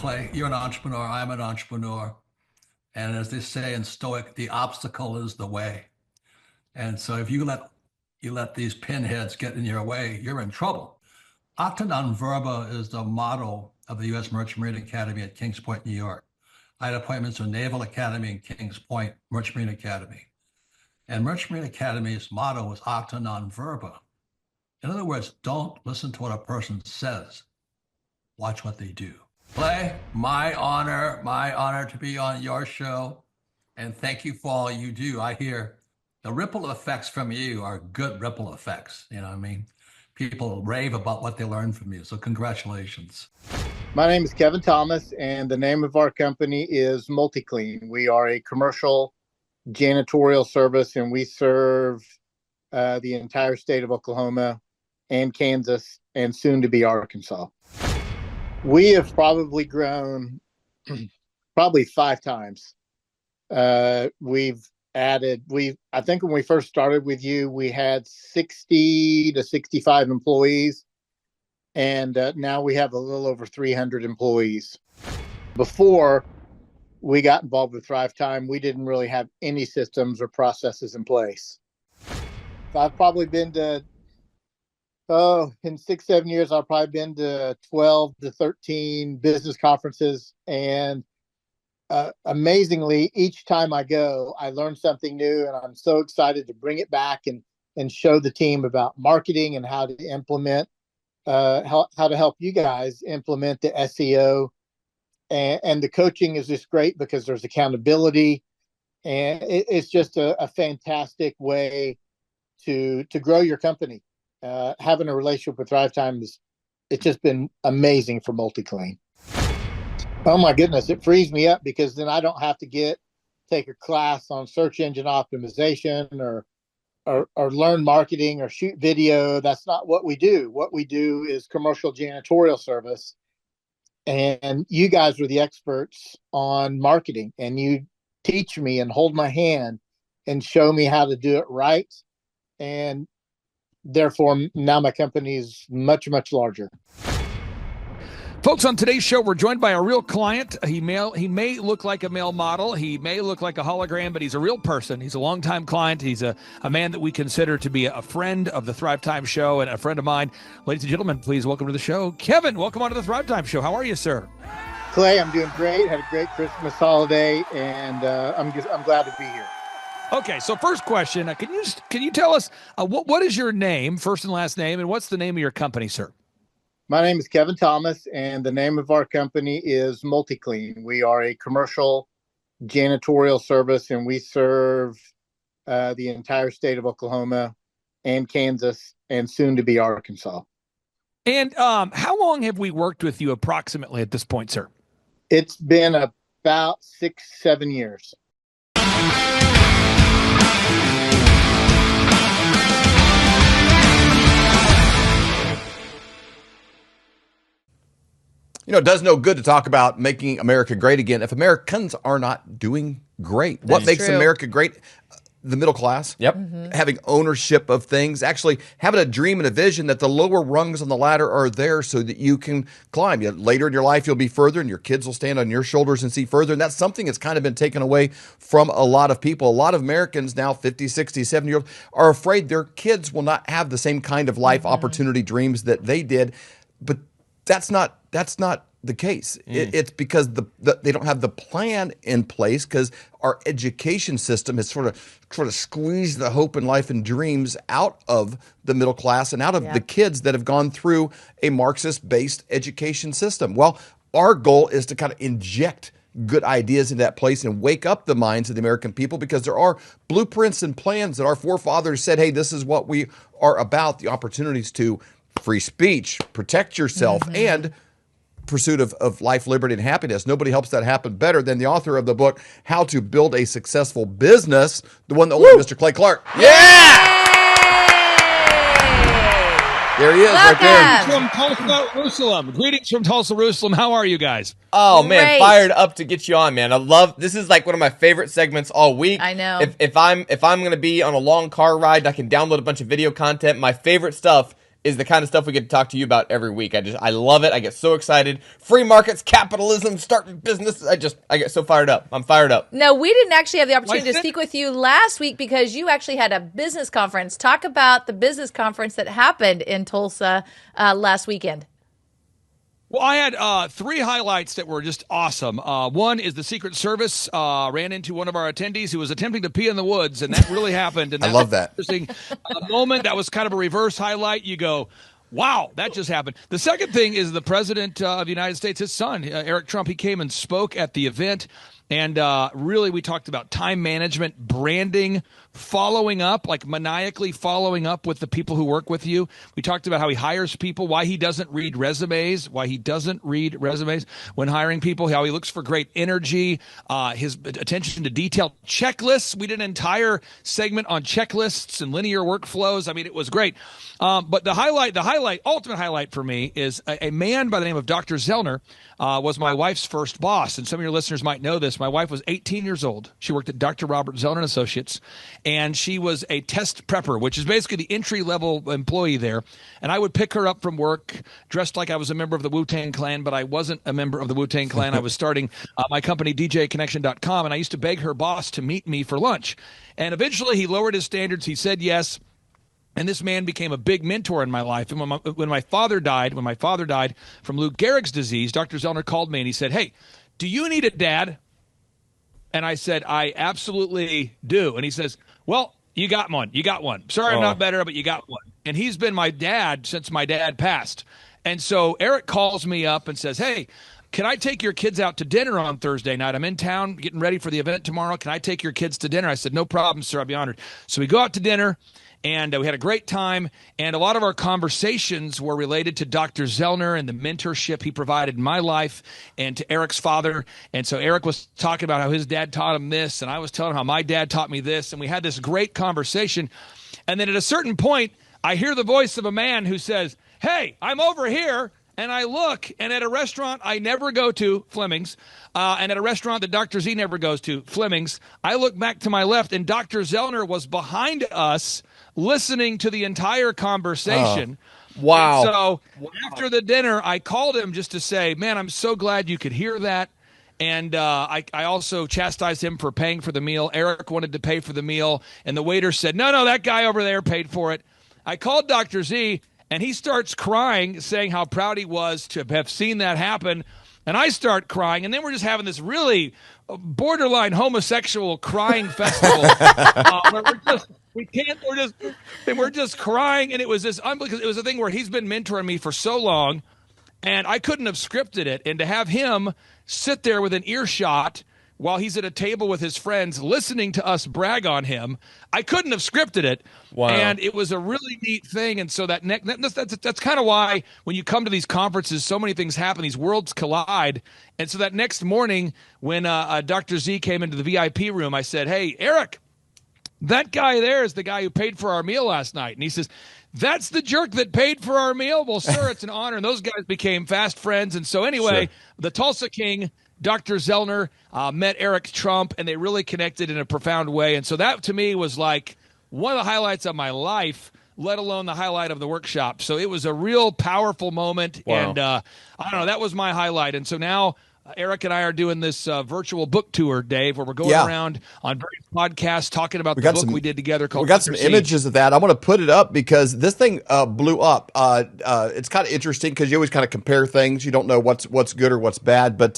Clay, you're an entrepreneur. I'm an entrepreneur. And as they say in Stoic, the obstacle is the way. And so if you let these pinheads get in your way, you're in trouble. Acta non verba is the motto of the U.S. Merchant Marine Academy at Kings Point, New York. I had appointments to Naval Academy and Kings Point Merchant Marine Academy. And Merchant Marine Academy's motto was acta non verba. In other words, don't listen to what a person says. Watch what they do. Clay, my honor to be on your show. And thank you for all you do. I hear the ripple effects from you are good ripple effects. You know what I mean? People rave about what they learn from you. So congratulations. My name is Kevin Thomas, and the name of our company is MultiClean. We are a commercial janitorial service, and we serve the entire state of Oklahoma and Kansas and soon to be Arkansas. We have probably grown probably 5 times. We've added, I think when we first started with you, we had 60 to 65 employees. And now we have a little over 300 employees. Before we got involved with Thrive Time, we didn't really have any systems or processes in place. So I've probably been to, in 6-7 years, I've probably been to 12 to 13 business conferences. And amazingly, each time I go, I learn something new, and I'm so excited to bring it back and show the team about marketing and how to implement, how to help you guys implement the SEO. And the coaching is just great because there's accountability, and it's just a fantastic way to grow your company. Having a relationship with Thrive Time it's just been amazing for MultiClean. Oh my goodness, it frees me up because then I don't have to take a class on search engine optimization or learn marketing or shoot video. That's not what we do. What we do is commercial janitorial service. And you guys are the experts on marketing, and you teach me and hold my hand and show me how to do it right. And therefore, now my company is much, much larger. Folks, on today's show, we're joined by a real client. He may look like a male model. He may look like a hologram, but he's a real person. He's a longtime client. He's a man that we consider to be a friend of the Thrive Time Show and a friend of mine. Ladies and gentlemen, please welcome to the show, Kevin. Welcome on to the Thrive Time Show. How are you, sir? Clay, I'm doing great. Had a great Christmas holiday, and I'm glad to be here. Okay, so first question, can you tell us what is your name, first and last name, and what's the name of your company, sir? My name is Kevin Thomas, and the name of our company is MultiClean. We are a commercial janitorial service, and we serve the entire state of Oklahoma and Kansas and soon to be Arkansas. And how long have we worked with you approximately at this point, sir? It's been about 6-7 years. You know, it does no good to talk about making America great again if Americans are not doing great. What makes America great? The middle class. Yep. Having ownership of things, actually having a dream and a vision that the lower rungs on the ladder are there so that you can climb. Later in your life, you'll be further and your kids will stand on your shoulders and see further. And that's something that's kind of been taken away from a lot of people. A lot of Americans now, 50, 60, 70-year-olds, are afraid their kids will not have the same kind of life opportunity dreams that they did. But that's not the case. It's because they don't have the plan in place because our education system has sort of squeezed the hope and life and dreams out of the middle class and out of the kids that have gone through a Marxist-based education system. Well, our goal is to kind of inject good ideas into that place and wake up the minds of the American people, because there are blueprints and plans that our forefathers said, hey, this is what we are about, the opportunities to free speech, protect yourself, and pursuit of life, liberty, and happiness. Nobody helps that happen better than the author of the book, How to Build a Successful Business, the one that only Mr. Clay Clark. Yeah! There he is. Welcome. Greetings Right from Tulsa, Jerusalem. Greetings from Tulsa, Jerusalem. How are you guys? Oh, man, Great. fired up to get you on, man. I love, this is like one of my favorite segments all week. I know. If I'm going to be on a long car ride, I can download a bunch of video content. My favorite stuff is the kind of stuff we get to talk to you about every week. I love it. I get so excited. Free markets, capitalism, starting business. I get so fired up. I'm fired up. No, we didn't actually have the opportunity to speak with you last week because you actually had a business conference. Talk about the business conference that happened in Tulsa last weekend. Well, I had 3 highlights that were just awesome. One is the Secret Service ran into one of our attendees who was attempting to pee in the woods, and that really happened. And I love that. Interesting moment. That was kind of a reverse highlight. You go, wow, that just happened. The second thing is the President of the United States, his son, Eric Trump, he came and spoke at the event. And really, we talked about time management, branding, following up, like maniacally following up with the people who work with you. We talked about how he hires people, why he doesn't read resumes when hiring people, how he looks for great energy, his attention to detail, checklists. We did an entire segment on checklists and linear workflows. I mean, it was great. But the ultimate highlight for me is a man by the name of Dr. Zellner was my wife's first boss. And some of your listeners might know this. My wife was 18 years old. She worked at Dr. Robert Zellner & Associates, and she was a test prepper, which is basically the entry-level employee there. And I would pick her up from work dressed like I was a member of the Wu-Tang Clan, but I wasn't a member of the Wu-Tang Clan. I was starting my company, DJConnection.com, and I used to beg her boss to meet me for lunch. And eventually he lowered his standards. He said yes. And this man became a big mentor in my life. And when my father died from Lou Gehrig's disease, Dr. Zellner called me and he said, "Hey, do you need a dad?" And I said, "I absolutely do." And he says, "Well, you got one. You got one. Sorry, I'm not better, but you got one." And he's been my dad since my dad passed. And so Eric calls me up and says, "Hey, can I take your kids out to dinner on Thursday night? I'm in town getting ready for the event tomorrow. Can I take your kids to dinner?" I said, "No problem, sir. I'd be honored." So we go out to dinner. And we had a great time, and a lot of our conversations were related to Dr. Zellner and the mentorship he provided in my life and to Eric's father. And so Eric was talking about how his dad taught him this, and I was telling him how my dad taught me this, and we had this great conversation. And then at a certain point, I hear the voice of a man who says, "Hey, I'm over here." And I look, and at a restaurant I never go to, Fleming's, and at a restaurant that Dr. Z never goes to, Fleming's, I look back to my left, and Dr. Zellner was behind us listening to the entire conversation. Wow. And so after the dinner, I called him just to say, "Man, I'm so glad you could hear that." And I also chastised him for paying for the meal. Eric wanted to pay for the meal, and the waiter said, no, that guy over there paid for it. I called Dr. Z, and he starts crying, saying how proud he was to have seen that happen. And I start crying, and then we're just having this really borderline homosexual crying festival where we're just crying, and it was it was a thing where he's been mentoring me for so long, and I couldn't have scripted it. And to have him sit there with an earshot while he's at a table with his friends listening to us brag on him, I couldn't have scripted it. Wow. And it was a really neat thing. And so that's kind of why when you come to these conferences, so many things happen, these worlds collide. And so that next morning when Dr. Z came into the VIP room, I said, "Hey, Eric, that guy there is the guy who paid for our meal last night." And he says, "That's the jerk that paid for our meal?" Well, sir, it's an honor. And those guys became fast friends. And so anyway, the Tulsa King, Dr. Zellner, met Eric Trump, and they really connected in a profound way. And so that, to me, was like one of the highlights of my life, let alone the highlight of the workshop. So it was a real powerful moment. Wow. And I don't know, that was my highlight. And so now Eric and I are doing this virtual book tour, Dave, where we're going around on various podcasts talking about the book we did together called We got some images of that. I want to put it up because this thing blew up. It's kind of interesting because you always kind of compare things. You don't know what's good or what's bad. But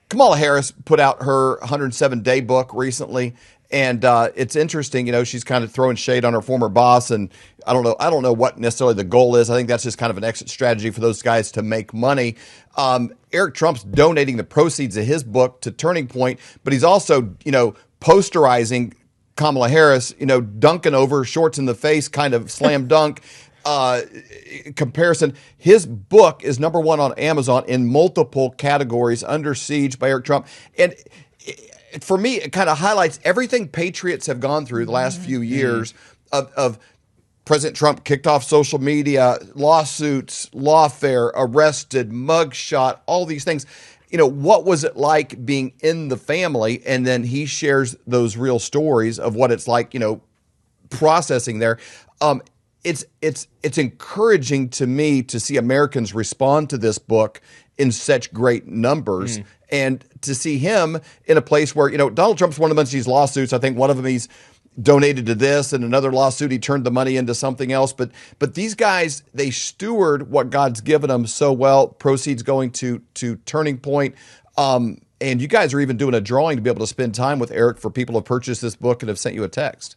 Kamala Harris put out her 107-day book recently. And it's interesting, she's kind of throwing shade on her former boss, and I don't know what necessarily the goal is. I think that's just kind of an exit strategy for those guys to make money. Eric Trump's donating the proceeds of his book to Turning Point, but he's also, posterizing Kamala Harris, dunking over, shorts in the face, kind of slam dunk comparison. His book is #1 on Amazon in multiple categories, Under Siege by Eric Trump. And for me, it kind of highlights everything patriots have gone through the last few years of President Trump kicked off social media, lawsuits, lawfare, arrested, mugshot, all these things. What was it like being in the family? And then he shares those real stories of what it's like, processing there. it's encouraging to me to see Americans respond to this book in such great numbers, and to see him in a place where, Donald Trump's won a bunch of these lawsuits. I think one of them he's donated to this, and another lawsuit he turned the money into something else. But these guys, they steward what God's given them so well. Proceeds going to Turning Point. And you guys are even doing a drawing to be able to spend time with Eric for people who have purchased this book and have sent you a text.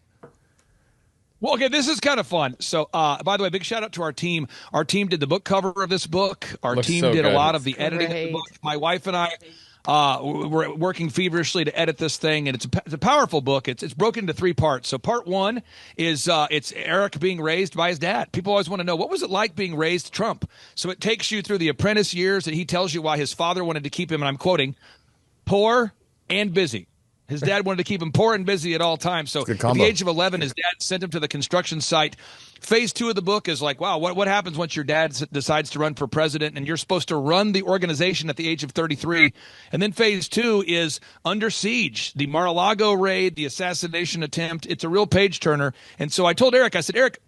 Well, okay, this is kind of fun. So, by the way, big shout out to our team. Our team did the book cover of this book. Our Looks team so did a good. lot of the editing of the book. My wife and I we're working feverishly to edit this thing, and it's a powerful book. It's broken into 3 parts. So, part 1 is it's Eric being raised by his dad. People always want to know, what was it like being raised Trump? So, it takes you through the apprentice years, and he tells you why his father wanted to keep him, and I'm quoting, poor and busy. His dad wanted to keep him poor and busy at all times. So at the age of 11, his dad sent him to the construction site. Phase 2 of the book is like, wow, what happens once your dad decides to run for president and you're supposed to run the organization at the age of 33? And then phase 2 is Under Siege, the Mar-a-Lago raid, the assassination attempt. It's a real page turner. And so I told Eric, I said, Eric,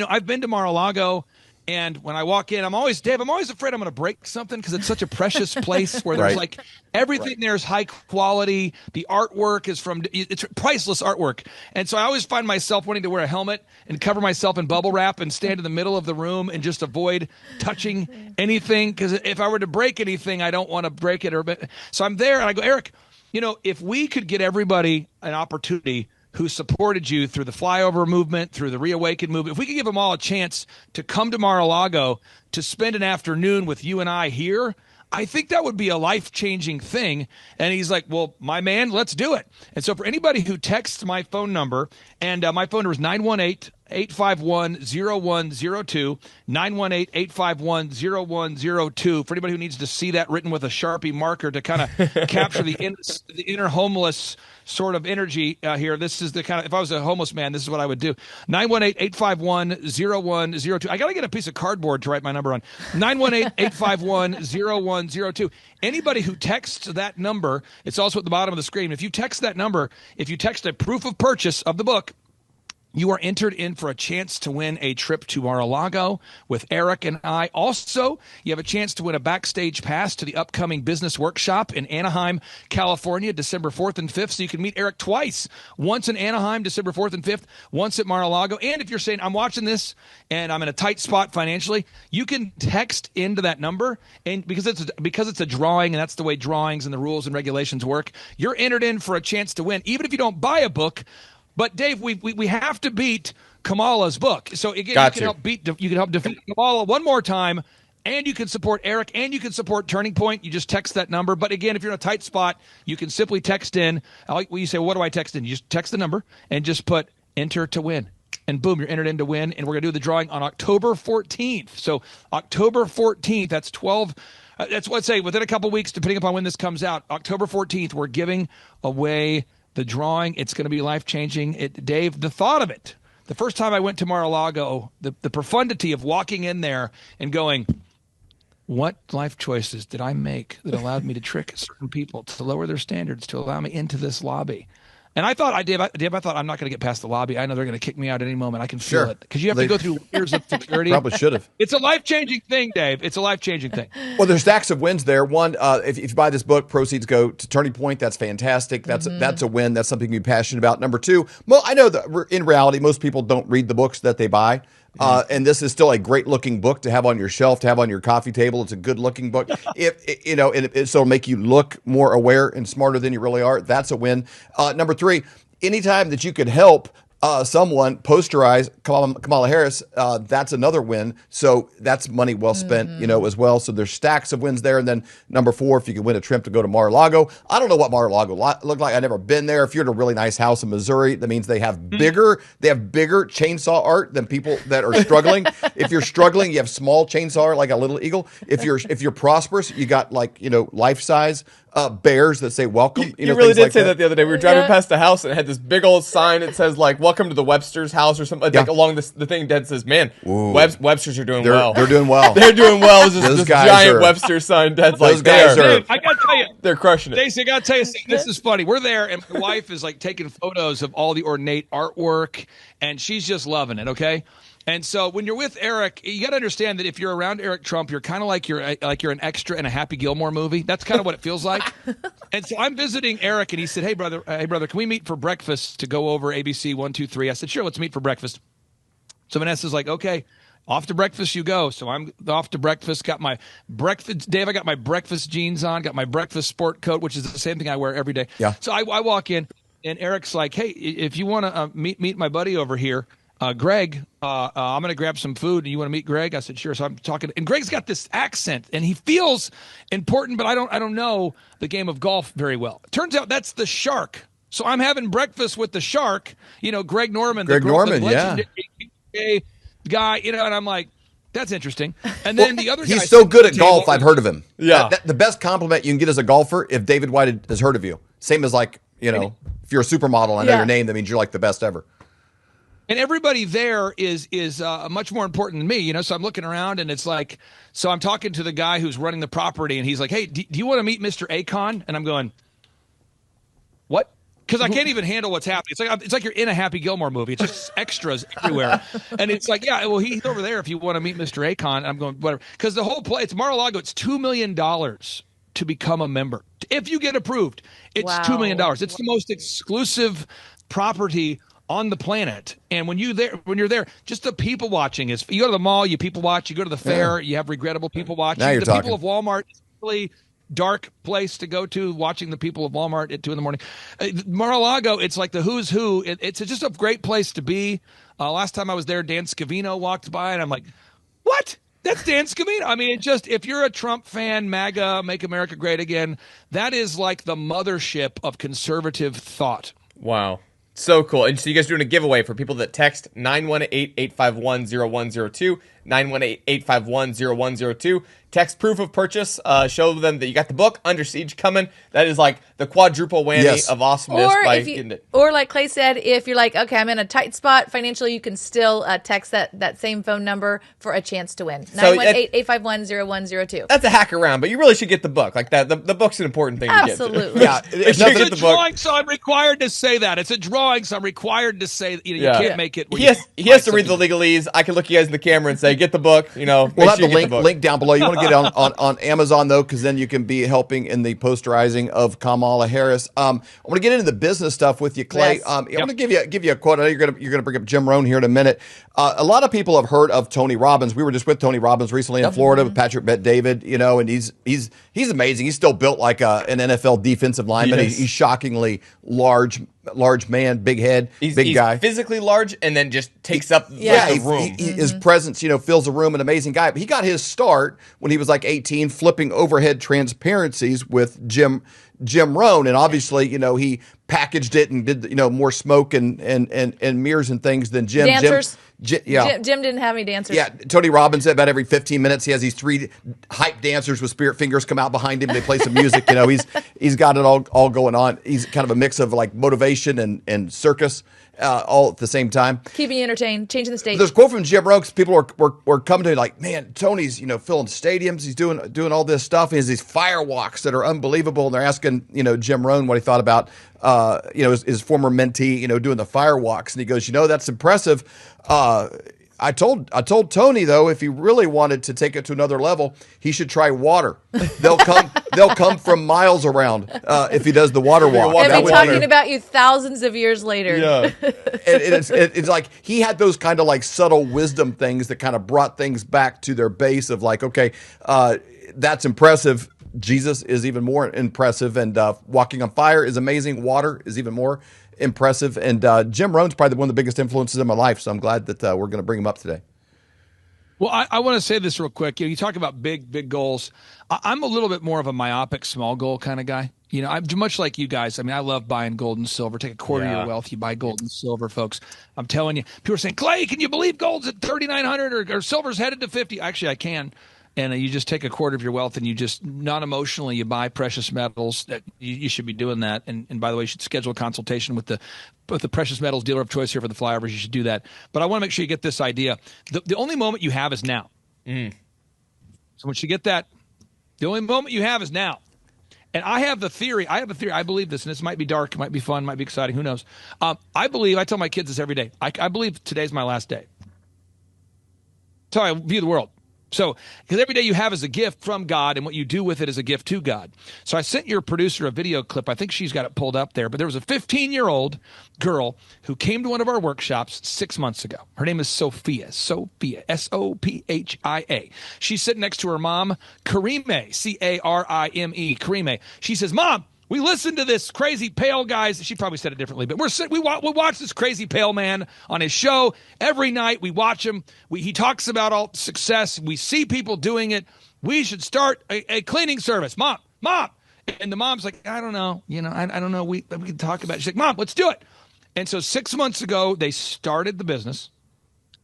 I've been to Mar-a-Lago. And when I walk in, I'm always afraid I'm going to break something because it's such a precious place where there's like everything there is high quality. The artwork is it's priceless artwork. And so I always find myself wanting to wear a helmet and cover myself in bubble wrap and stand in the middle of the room and just avoid touching anything. Because if I were to break anything, I don't want to break it. So I'm there and I go, Eric, if we could get everybody an opportunity who supported you through the flyover movement, through the reawaken movement, if we could give them all a chance to come to Mar-a-Lago to spend an afternoon with you and I here, I think that would be a life-changing thing. And he's like, well, my man, let's do it. And so for anybody who texts my phone number, and my phone number is 918-851-0102, 918-851-0102. For anybody who needs to see that written with a Sharpie marker to kind of capture the inner homeless sort of energy here. This is the kind of, if I was a homeless man, this is what I would do. 918-851-0102. I got to get a piece of cardboard to write my number on. 918-851-0102. Anybody who texts that number, it's also at the bottom of the screen. If you text that number, if you text a proof of purchase of the book, you are entered in for a chance to win a trip to Mar-a-Lago with Eric and I. Also, you have a chance to win a backstage pass to the upcoming business workshop in Anaheim, California, December 4th and 5th. So you can meet Eric twice, once in Anaheim, December 4th and 5th, once at Mar-a-Lago. And if you're saying, I'm watching this and I'm in a tight spot financially, you can text into that number. And because it's a drawing, and that's the way drawings and the rules and regulations work, you're entered in for a chance to win, even if you don't buy a book. But Dave, we have to beat Kamala's book. So again, you can help defeat Kamala one more time, and you can support Eric, and you can support Turning Point. You just text that number. But again, if you're in a tight spot, you can simply text in. You say, well, what do I text in? You just text the number and just put enter to win. And boom, you're entered in to win. And we're going to do the drawing on October 14th. So October 14th, that's 12. That's what I'd say within a couple weeks, depending upon when this comes out. October 14th, we're giving away the drawing. It's going to be life-changing. Dave, the thought of it, the first time I went to Mar-a-Lago, the profundity of walking in there and going, what life choices did I make that allowed me to trick certain people to lower their standards to allow me into this lobby? And I thought, Dave, I thought I'm not going to get past the lobby. I know they're going to kick me out at any moment. I can feel it because you have to go through years of security. Probably should have. It's a life-changing thing, Dave. It's a life-changing thing. Well, there's stacks of wins there. One, if you buy this book, proceeds go to Turning Point. That's fantastic. That's a win. That's something you're passionate about. Number 2, well, I know that in reality, most people don't read the books that they buy. And this is still a great looking book to have on your shelf, to have on your coffee table. It's a good looking book. So it'll make you look more aware and smarter than you really are. That's a win. Number 3, anytime that you could help someone posterize Kamala Harris, that's another win. So that's money well spent, as well. So there's stacks of wins there. And then number 4, if you could win a trip to go to Mar-a-Lago. I don't know what Mar-a-Lago looked like. I've never been there. If you're in a really nice house in Missouri, that means they have bigger chainsaw art than people that are struggling. If you're struggling, you have small chainsaw art like a little eagle. If you're prosperous, you got life size bears that say welcome. You really did say that the other day. We were driving past the house and it had this big old sign that says welcome to the Webster's house or something. Like along the thing that says, man, Webster's are doing well. They're doing well. They're doing well. This giant Webster sign. Dad's those guys are. I got to tell you. They're crushing it. Stacey, I got to tell you, this is funny. We're there and my wife is taking photos of all the ornate artwork and she's just loving it. Okay. And so when you're with Eric, you got to understand that if you're around Eric Trump, you're kind of like you're an extra in a Happy Gilmore movie. That's kind of what it feels like. And so I'm visiting Eric, and he said, hey brother, can we meet for breakfast to go over ABC 1, 2, 3? I said, sure, let's meet for breakfast. So Vanessa's like, okay, off to breakfast you go. So I'm off to breakfast, got my breakfast, Dave, I got my breakfast jeans on, got my breakfast sport coat, which is the same thing I wear every day. Yeah. So I walk in, and Eric's like, hey, if you want to meet my buddy over here, Greg, I'm going to grab some food. You want to meet Greg? I said, sure. So I'm talking, and Greg's got this accent, and he feels important, but I don't know the game of golf very well. Turns out that's the shark. So I'm having breakfast with the shark, Greg Norman. Greg Norman, yeah. Guy, and I'm like, that's interesting. And then the other guy, he's so good at golf, I've heard of him. Yeah. The best compliment you can get as a golfer, if David White has heard of you. Same as like, if you're a supermodel, I know your name, that means you're like the best ever. And everybody there is much more important than me, So I'm looking around, and it's like, so I'm talking to the guy who's running the property, and he's like, hey, do you want to meet Mr. Akon? And I'm going, what? Because I can't even handle what's happening. It's like you're in a Happy Gilmore movie. It's just extras everywhere. And it's like, yeah, well, he's over there if you want to meet Mr. Akon. And I'm going, whatever. Because the whole place, it's Mar-a-Lago, it's $2 million to become a member. If you get approved, it's $2 million. It's the most exclusive property on the planet. And when you're there, just the people watching is, you go to the mall, you people watch, you go to the fair, you have regrettable people watching. Now you're talking. People of Walmart, it's really dark place to go to, watching the people of Walmart at 2 a.m. Mar-a-Lago, it's like the who's who. It's just a great place to be. Last time I was there, Dan Scavino walked by, and I'm like, what? That's Dan Scavino. I mean, if you're a Trump fan, MAGA, Make America Great Again, that is like the mothership of conservative thought. Wow. So cool. And so you guys are doing a giveaway for people that text 918-851-0102, 918-851-0102. Text proof of purchase. Show them that you got the book, Under Siege, coming. That is like the quadruple whammy of awesomeness by getting it. Or like Clay said, if you're like, okay, I'm in a tight spot financially, you can still text that same phone number for a chance to win. 918-851-0102. That's a hack around, but you really should get the book. Like that, the book's an important thing Absolutely. to get. It's a drawing, so I'm required to say that. It's a drawing, so I'm required to say, you can't make it. He has to read the legalese. I can look you guys in the camera and say, get the book. We'll have the link down below. You want to get it on Amazon, though, because then you can be helping in the posterizing of Kamala Harris. I want to get into the business stuff with you, Clay. Yes. I want to give you a quote. I know you're gonna bring up Jim Rohn here in a minute. A lot of people have heard of Tony Robbins. We were just with Tony Robbins recently in Florida with Patrick Bet-David, and he's amazing. He's still built like an NFL defensive lineman. He's shockingly large man, big head, big guy. Physically large, and then just takes up the room. His presence, fills a room. An amazing guy. But he got his start when he was like 18, flipping overhead transparencies with Jim Rohn, and obviously, he packaged it and did more smoke and mirrors and things than Jim. Dancers. Jim didn't have any dancers. Yeah, Tony Robbins, about every 15 minutes, he has these 3 hype dancers with spirit fingers come out behind him. They play some music. He's got it all going on. He's kind of a mix of like motivation and circus all at the same time. Keeping you entertained, changing the stage. There's a quote from Jim Rohn. People were coming to me like, man, Tony's filling stadiums. He's doing all this stuff. He has these fire walks that are unbelievable. And they're asking Jim Rohn what he thought about his former mentee doing the fire walks. And he goes, that's impressive. I told Tony, though, if he really wanted to take it to another level, he should try water. They'll come from miles around if he does the water walk. And be talking about you thousands of years later. Yeah. It's like he had those kind of like subtle wisdom things that kind of brought things back to their base of like, okay, that's impressive. Jesus is even more impressive, and walking on fire is amazing. Water is even more impressive, and Jim Rohn's probably one of the biggest influences in my life, so I'm glad that we're going to bring him up today. Well, I want to say this real quick. You talk about big goals. I'm a little bit more of a myopic, small goal kind of guy. I'm much like you guys. I mean, I love buying gold and silver. Take a quarter of your wealth, you buy gold and silver, folks. I'm telling you. People are saying, Clay, can you believe gold's at 3,900 or silver's headed to 50? Actually, I can. And you just take a quarter of your wealth and you just non-emotionally, you buy precious metals. That you should be doing that. And by the way, you should schedule a consultation with the precious metals dealer of choice here for the flyovers. You should do that. But I want to make sure you get this idea. The only moment you have is now. So once you get that, the only moment you have is now. And I have a theory. I believe this, and this might be dark, might be fun, might be exciting. Who knows? I tell my kids this every day. I believe today's my last day. That's how I view the world. So, because every day you have is a gift from God, and what you do with it is a gift to God. So I sent your producer a video clip. I think she's got it pulled up there, but there was a 15-year-old girl who came to one of our workshops 6 months ago. Her name is Sophia, Sophia. She's sitting next to her mom, Karime, Carime, Karime. She says, Mom, we listened to this crazy pale guy's. She probably said it differently, but we watch this crazy pale man on his show every night. We watch him. He talks about all success. We see people doing it. We should start a cleaning service, Mom. And the mom's like, I don't know. I don't know. We can talk about it. She's like, Mom, let's do it. And so 6 months ago, they started the business.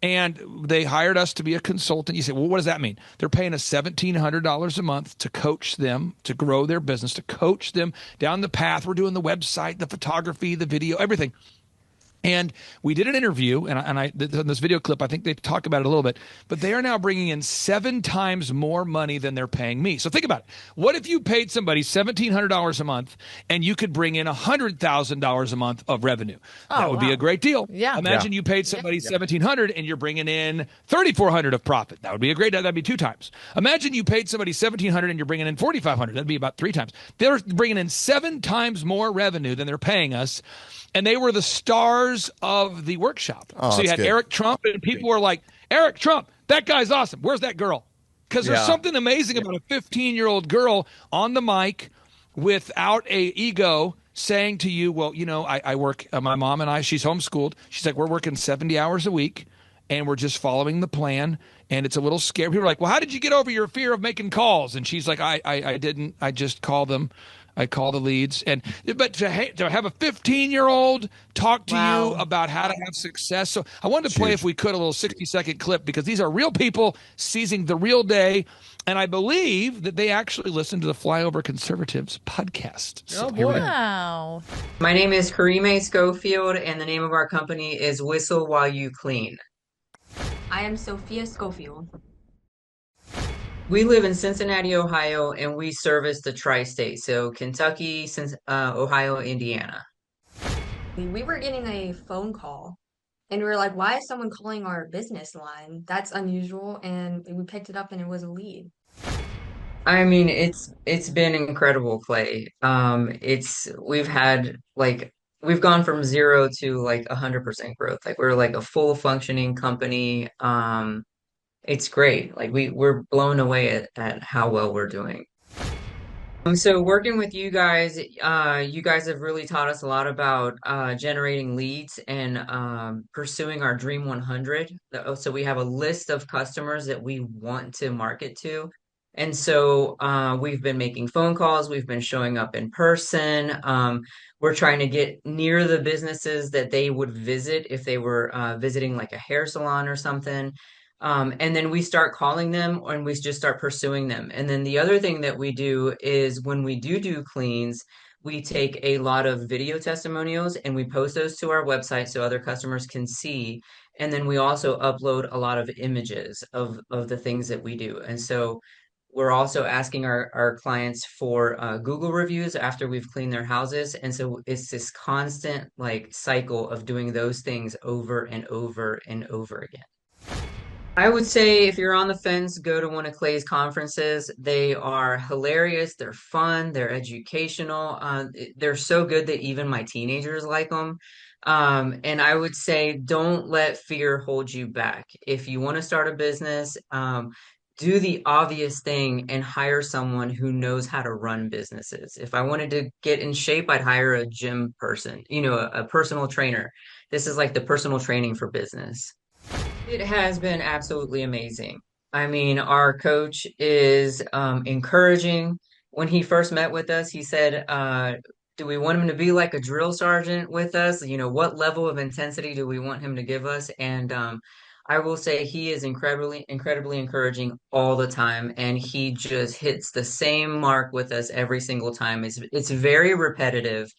And they hired us to be a consultant. You say, well, what does that mean? They're paying us $1,700 a month to coach them, to grow their business, to coach them down the path. We're doing the website, the photography, the video, everything. And we did an interview, and in this video clip, I think they talk about it a little bit, but they are now bringing in 7 times more money than they're paying me. So think about it. What if you paid somebody $1,700 a month and you could bring in $100,000 a month of revenue? That would be a great deal. Yeah. Imagine you paid somebody $1,700 and you're bringing in $3,400 of profit. That would be a great, that'd be 2 times. Imagine you paid somebody $1,700 and you're bringing in $4,500. That'd be about 3 times. They're bringing in 7 times more revenue than they're paying us. And they were the stars of the workshop. So you had good. Eric Trump, and people were like, Eric Trump, that guy's awesome. Where's that girl? Because there's something amazing about a 15-year-old girl on the mic without a ego saying to you, well, I work, my mom and I, she's homeschooled. She's like, we're working 70 hours a week, and we're just following the plan, and it's a little scary. People are like, well, how did you get over your fear of making calls? And she's like, I didn't. I just call them. I call the leads. But to have a 15-year-old talk to you about how to have success. So I wanted to play, if we could, a little 60-second clip, because these are real people seizing the real day. And I believe that they actually listen to the Flyover Conservatives podcast. So here we go. Wow. My name is Karime Schofield, and the name of our company is Whistle While You Clean. I am Sophia Schofield. We live in Cincinnati, Ohio, and we service the tri-state, so Kentucky, Ohio, Indiana. We were getting a phone call, and we were like, why is someone calling our business line? That's unusual, and we picked it up, and it was a lead. I mean, it's been incredible, Clay. We've gone from 0 to 100% growth. We're like a full functioning company. It's great. We're blown away at how well we're doing. So working with you guys have really taught us a lot about generating leads and pursuing our Dream 100. So we have a list of customers that we want to market to. And so we've been making phone calls, we've been showing up in person. We're trying to get near the businesses that they would visit if they were visiting like a hair salon or something. And then we start calling them and we just start pursuing them. And then the other thing that we do is when we do cleans, we take a lot of video testimonials and we post those to our website so other customers can see. And then we also upload a lot of images of the things that we do. And so we're also asking our clients for Google reviews after we've cleaned their houses. And so it's this constant cycle of doing those things over and over and over again. I would say if you're on the fence, go to one of Clay's conferences. They are hilarious. They're fun. They're educational. They're so good that even my teenagers like them. And I would say don't let fear hold you back. If you want to start a business, do the obvious thing and hire someone who knows how to run businesses. If I wanted to get in shape, I'd hire a gym person, a personal trainer. This is like the personal training for business. It has been absolutely amazing. I mean, our coach is encouraging. When he first met with us, he said, do we want him to be like a drill sergeant with us? What level of intensity do we want him to give us? And I will say he is incredibly encouraging all the time. And he just hits the same mark with us every single time. It's very repetitive.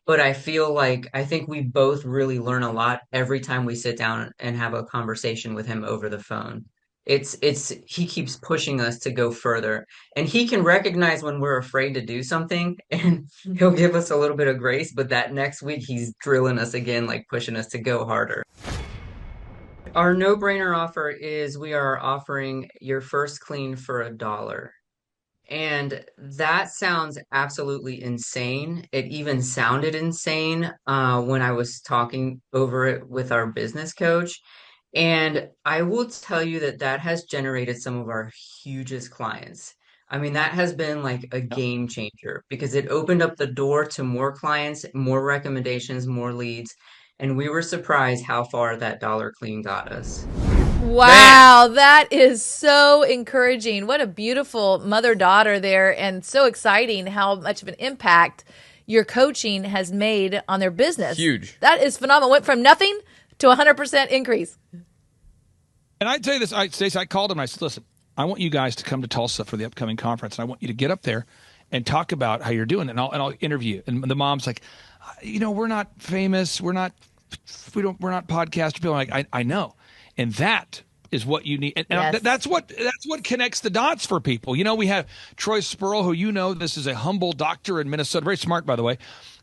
But I think we both really learn a lot every time we sit down and have a conversation with him over the phone. He keeps pushing us to go further, and he can recognize when we're afraid to do something and he'll give us a little bit of grace, but that next week he's drilling us again, pushing us to go harder. Our no-brainer offer is we are offering your first clean for $1. And that sounds absolutely insane. It even sounded insane when I was talking over it with our business coach. And I will tell you that that has generated some of our hugest clients. I mean, that has been like a game changer because it opened up the door to more clients, more recommendations, more leads. And we were surprised how far that dollar clean got us. Wow, that is so encouraging. What a beautiful mother-daughter there, and so exciting how much of an impact your coaching has made on their business. Huge. That is phenomenal. Went from nothing to 100% increase. And I tell you this, Stacey, I called him and I said, listen, I want you guys to come to Tulsa for the upcoming conference. And I want you to get up there and talk about how you're doing. And I'll interview you. And the mom's like, we're not famous. We're not podcast people. I'm like, I know. And that is what you need. And Yes. that's what connects the dots for people. We have Troy Spurl, who this is a humble doctor in Minnesota, very smart, by the way.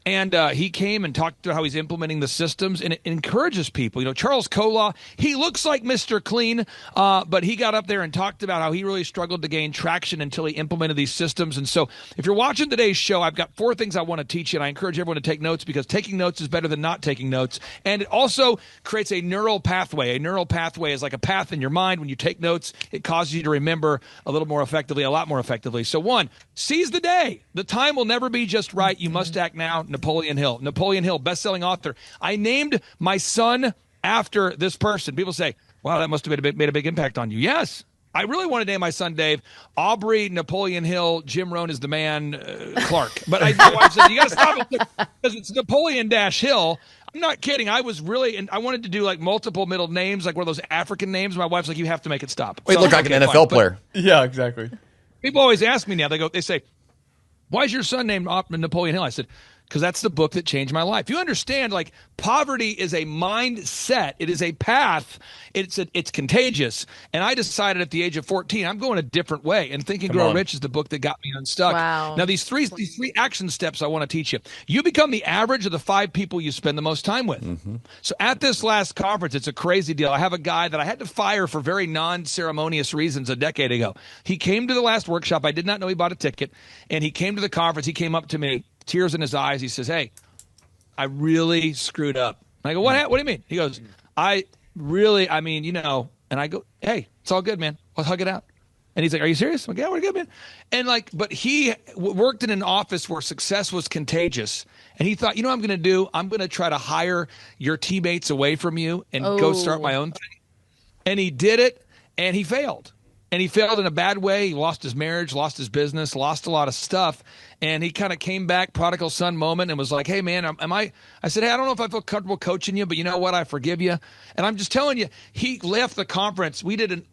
And he came and talked about how he's implementing the systems, and it encourages people. Charles Kolaw, he looks like Mr. Clean, but he got up there and talked about how he really struggled to gain traction until he implemented these systems. And so if you're watching today's show, I've got 4 things I want to teach you, and I encourage everyone to take notes because taking notes is better than not taking notes. And it also creates a neural pathway. A neural pathway is like a path in your mind. When you take notes, it causes you to remember a lot more effectively. So 1, seize the day. The time will never be just right. You must act now. Napoleon Hill, best-selling author. I named my son after this person. People say, wow, that must have made a big impact on you. Yes. I really want to name my son Dave. Aubrey, Napoleon Hill, Jim Rohn is the man, Clark. But my wife said, you got to stop it because it's Napoleon-Hill. I'm not kidding. I wanted to do like multiple middle names, like one of those African names. My wife's like, you have to make it stop. Wait, So look I'm like okay, an fine. NFL But player. Yeah, exactly. people always ask me now, they say, why is your son named Napoleon Hill? I said, because that's the book that changed my life. You understand, like, poverty is a mindset. It is a path. It's contagious. And I decided at the age of 14, I'm going a different way. And Think and Grow Rich is the book that got me unstuck. Wow. Now, these three action steps I want to teach you. You become the average of the 5 people you spend the most time with. Mm-hmm. So at this last conference, it's a crazy deal. I have a guy that I had to fire for very non-ceremonious reasons a decade ago. He came to the last workshop. I did not know he bought a ticket. And he came to the conference. He came up to me, tears in his eyes. He says, hey, I really screwed up. And I go, what do you mean? He goes, and I go, hey, it's all good, man. Let's hug it out. And he's like, are you serious? I'm like, yeah, we're good, man. And but he worked in an office where success was contagious. And he thought, what I'm going to do? I'm going to try to hire your teammates away from you and go start my own thing. And he did it, and he failed. And he failed in a bad way. He lost his marriage, lost his business, lost a lot of stuff. And he kind of came back, prodigal son moment, and was like, hey, man, I said, hey, I don't know if I feel comfortable coaching you, but you know what? I forgive you. And I'm just telling you, he left the conference. We had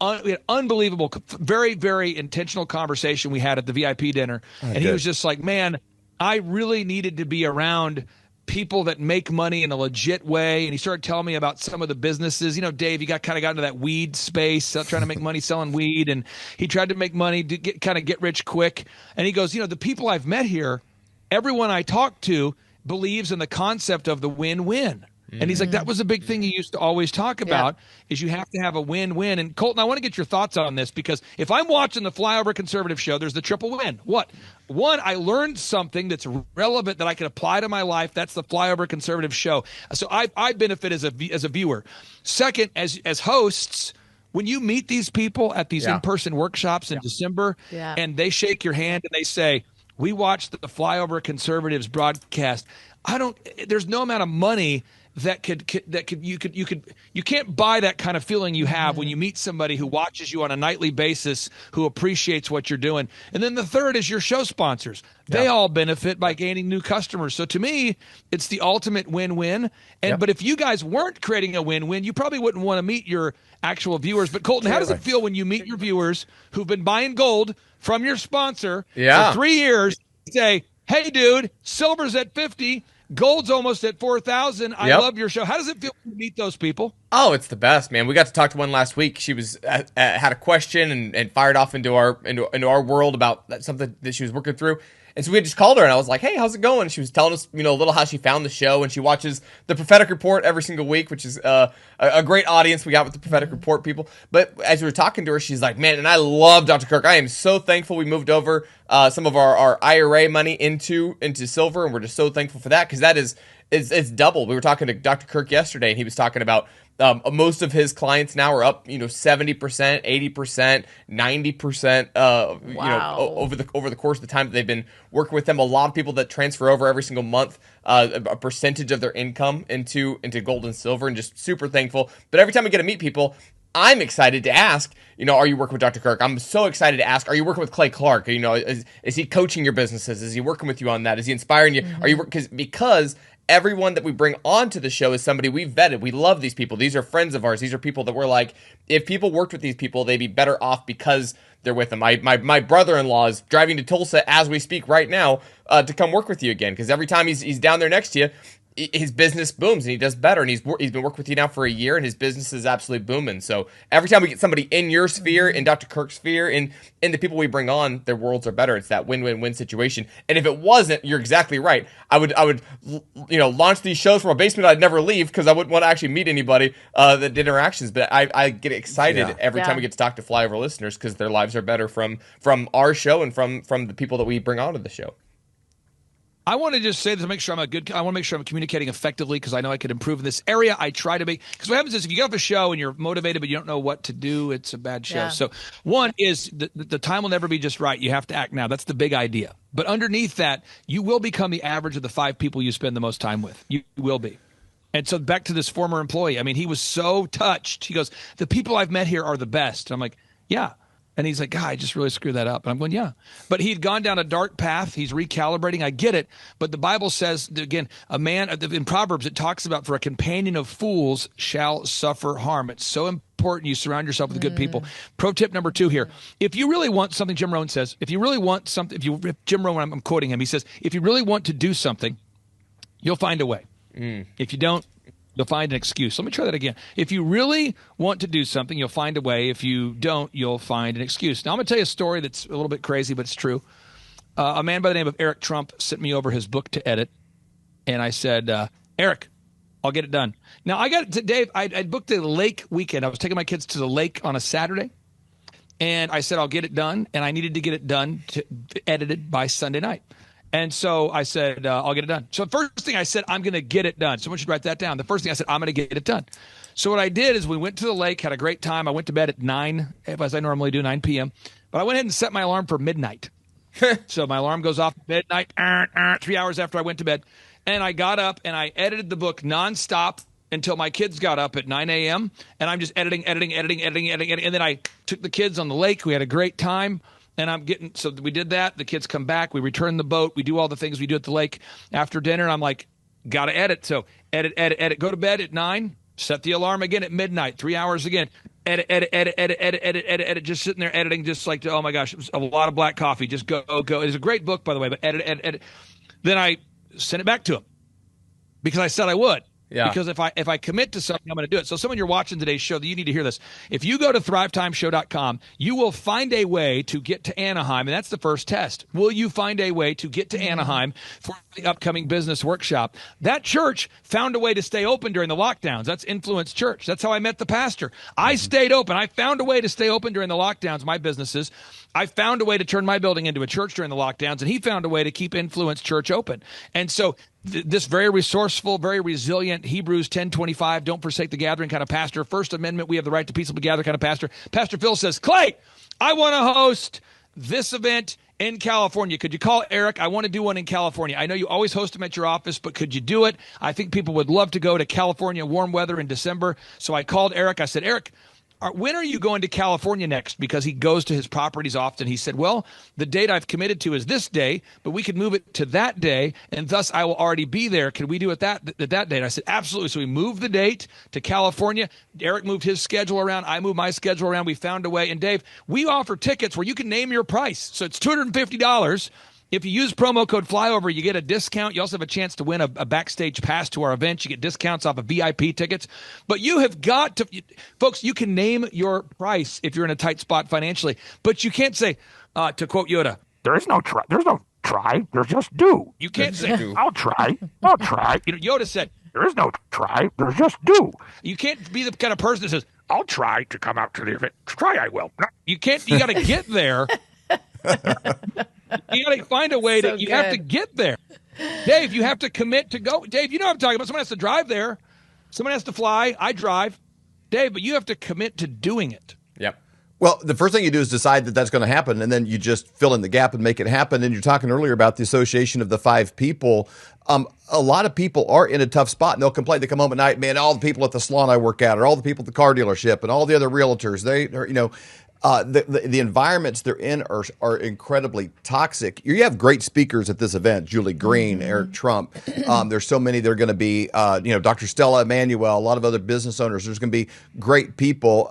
unbelievable, very, very intentional conversation we had at the VIP dinner. And he was just like, man, I really needed to be around people that make money in a legit way. And he started telling me about some of the businesses. Dave, you got into that weed space, trying to make money selling weed. And he tried to make money to get rich quick. And he goes, the people I've met here, everyone I talk to believes in the concept of the win-win. And he's like, that was a big thing he used to always talk about, is you have to have a win-win. And Colton, I want to get your thoughts on this, because if I'm watching the Flyover Conservative show, there's the triple win. What? 1, I learned something that's relevant that I can apply to my life. That's the Flyover Conservative show. So I benefit as a viewer. Second, as hosts, when you meet these people at these in-person workshops in December, and they shake your hand and they say, we watched the Flyover Conservatives broadcast. There's no amount of money you can't buy that kind of feeling you have when you meet somebody who watches you on a nightly basis, who appreciates what you're doing. And then the third is your show sponsors. They all benefit by gaining new customers. So to me, it's the ultimate win-win. But if you guys weren't creating a win-win, you probably wouldn't want to meet your actual viewers. But Colton, how does it feel when you meet your viewers who've been buying gold from your sponsor for 3 years, say, hey, dude, silver's at 50, gold's almost at 4,000. I love your show. How does it feel to meet those people? Oh, it's the best, man. We got to talk to one last week. She was had a question and fired off into our world about something that she was working through. And so we just called her, and I was like, hey, how's it going? She was telling us, a little how she found the show, and she watches the Prophetic Report every single week, which is a great audience we got with the Prophetic Report people. But as we were talking to her, she's like, man, and I love Dr. Kirk. I am so thankful we moved over some of our IRA money into silver, and we're just so thankful for that, because that is it's doubled. We were talking to Dr. Kirk yesterday, and he was talking about most of his clients now are up, 70%, 80%, 90%, Wow. over the course of the time that they've been working with them. A lot of people that transfer over every single month, a percentage of their income into gold and silver, and just super thankful. But every time we get to meet people, I'm excited to ask, are you working with Dr. Kirk? I'm so excited to ask, are you working with Clay Clark? Is he coaching your businesses? Is he working with you on that? Is he inspiring you? Are you because everyone that we bring onto the show is somebody we've vetted. We love these people. These are friends of ours. These are people that we're like, if people worked with these people, they'd be better off because they're with them. My brother-in-law is driving to Tulsa as we speak right now to come work with you again, because every time he's down there next to you, his business booms and he does better, and he's been working with you now for a year, and his business is absolutely booming. So every time we get somebody in your sphere, in Dr. Kirk's sphere, in the people we bring on, their worlds are better. It's that win-win-win situation. And if it wasn't, you're exactly right. I would launch these shows from a basement I'd never leave, because I wouldn't want to actually meet anybody that did interactions. But I get excited every time we get to talk to flyover listeners, because their lives are better from our show and from the people that we bring onto the show. I want to just say this to make sure I want to make sure I'm communicating effectively, because I know I could improve in this area. I try to because what happens is if you get off a show and you're motivated but you don't know what to do, it's a bad show. Yeah. So one is the time will never be just right. You have to act now. That's the big idea. But underneath that, you will become the average of the 5 people you spend the most time with. You will be. And so back to this former employee. I mean, he was so touched. He goes, the people I've met here are the best. And I'm like, yeah. And he's like, God, I just really screwed that up. And I'm going, yeah. But he'd gone down a dark path. He's recalibrating. I get it. But the Bible says, again, a man, in Proverbs, it talks about, for a companion of fools shall suffer harm. It's so important you surround yourself with good people. Pro tip number 2 here. If you really want something, Jim Rohn says, if you really want something, Jim Rohn, I'm quoting him, he says, if you really want to do something, you'll find a way. If you don't, you'll find an excuse. Let me try that again. If you really want to do something, you'll find a way. If you don't, you'll find an excuse. Now, I'm going to tell you a story that's a little bit crazy, but it's true. A man by the name of Eric Trump sent me over his book to edit. And I said, Eric, I'll get it done. Now, I got it to Dave. I booked a lake weekend. I was taking my kids to the lake on a Saturday. And I said, I'll get it done. And I needed to get it done, edited by Sunday night. And so I said, I'll get it done. So the first thing I said, I'm going to get it done. Someone should write that down. The first thing I said, I'm going to get it done. So what I did is we went to the lake, had a great time. I went to bed at 9, as I normally do, 9 p.m. But I went ahead and set my alarm for midnight. So my alarm goes off at midnight, 3 hours after I went to bed. And I got up and I edited the book nonstop until my kids got up at 9 a.m. And I'm just editing. And then I took the kids on the lake. We had a great time. And so we did that. The kids come back. We return the boat. We do all the things we do at the lake after dinner. And I'm like, got to edit. So edit. Go to bed at 9. Set the alarm again at midnight. 3 hours again. Edit. Just sitting there editing, just like, oh my gosh, it was a lot of black coffee. Just go. It's a great book, by the way, but edit. Then I sent it back to him because I said I would. Yeah. Because if I commit to something, I'm going to do it. So someone you're watching today's show, you need to hear this. If you go to thrivetimeshow.com, you will find a way to get to Anaheim, and that's the first test. Will you find a way to get to Anaheim for the upcoming business workshop? That church found a way to stay open during the lockdowns. That's Influence Church. That's how I met the pastor. I stayed open. I found a way to stay open during the lockdowns, my businesses. I found a way to turn my building into a church during the lockdowns, and he found a way to keep Influence Church open. And so this very resourceful, very resilient, Hebrews 10:25, don't forsake the gathering kind of pastor, First Amendment, we have the right to peaceably gather kind of pastor. Pastor Phil says, Clay, I want to host this event in California. Could you call Eric? I want to do one in California. I know you always host them at your office, but could you do it? I think people would love to go to California, warm weather in December. So I called Eric. I said, Eric, when are you going to California next? Because he goes to his properties often. He said, well, the date I've committed to is this day, but we could move it to that day, and thus I will already be there. Could we do it that date? I said, absolutely. So we moved the date to California. Eric moved his schedule around. I moved my schedule around. We found a way. And Dave, we offer tickets where you can name your price. So it's $250. If you use promo code FLYOVER, you get a discount. You also have a chance to win a backstage pass to our events. You get discounts off of VIP tickets. But you have got to, folks, you can name your price if you're in a tight spot financially. But you can't say, to quote Yoda, there's no try. There's just do. You can't say, I'll try. I'll try. Yoda said, there is no try. There's just do. You can't be the kind of person that says, I'll try to come out to the event. Try, I will. You can't. You got to get there. You got to find a way So you have to good. get there. Dave, you have to commit to go. Dave, you know what I'm talking about. Someone has to drive there. Someone has to fly. I drive. Dave, but you have to commit to doing it. Yep. Well, the first thing you do is decide that that's going to happen, and then you just fill in the gap and make it happen. And you're talking earlier about the association of the 5 people. A lot of people are in a tough spot, and they'll complain. They come home at night, man, all the people at the salon I work at, or all the people at the car dealership, and all the other realtors, they are, the environments they're in are incredibly toxic. You have great speakers at this event: Julie Green, Eric Trump. There's so many. They're going to be, Dr. Stella Emanuel, a lot of other business owners. There's going to be great people.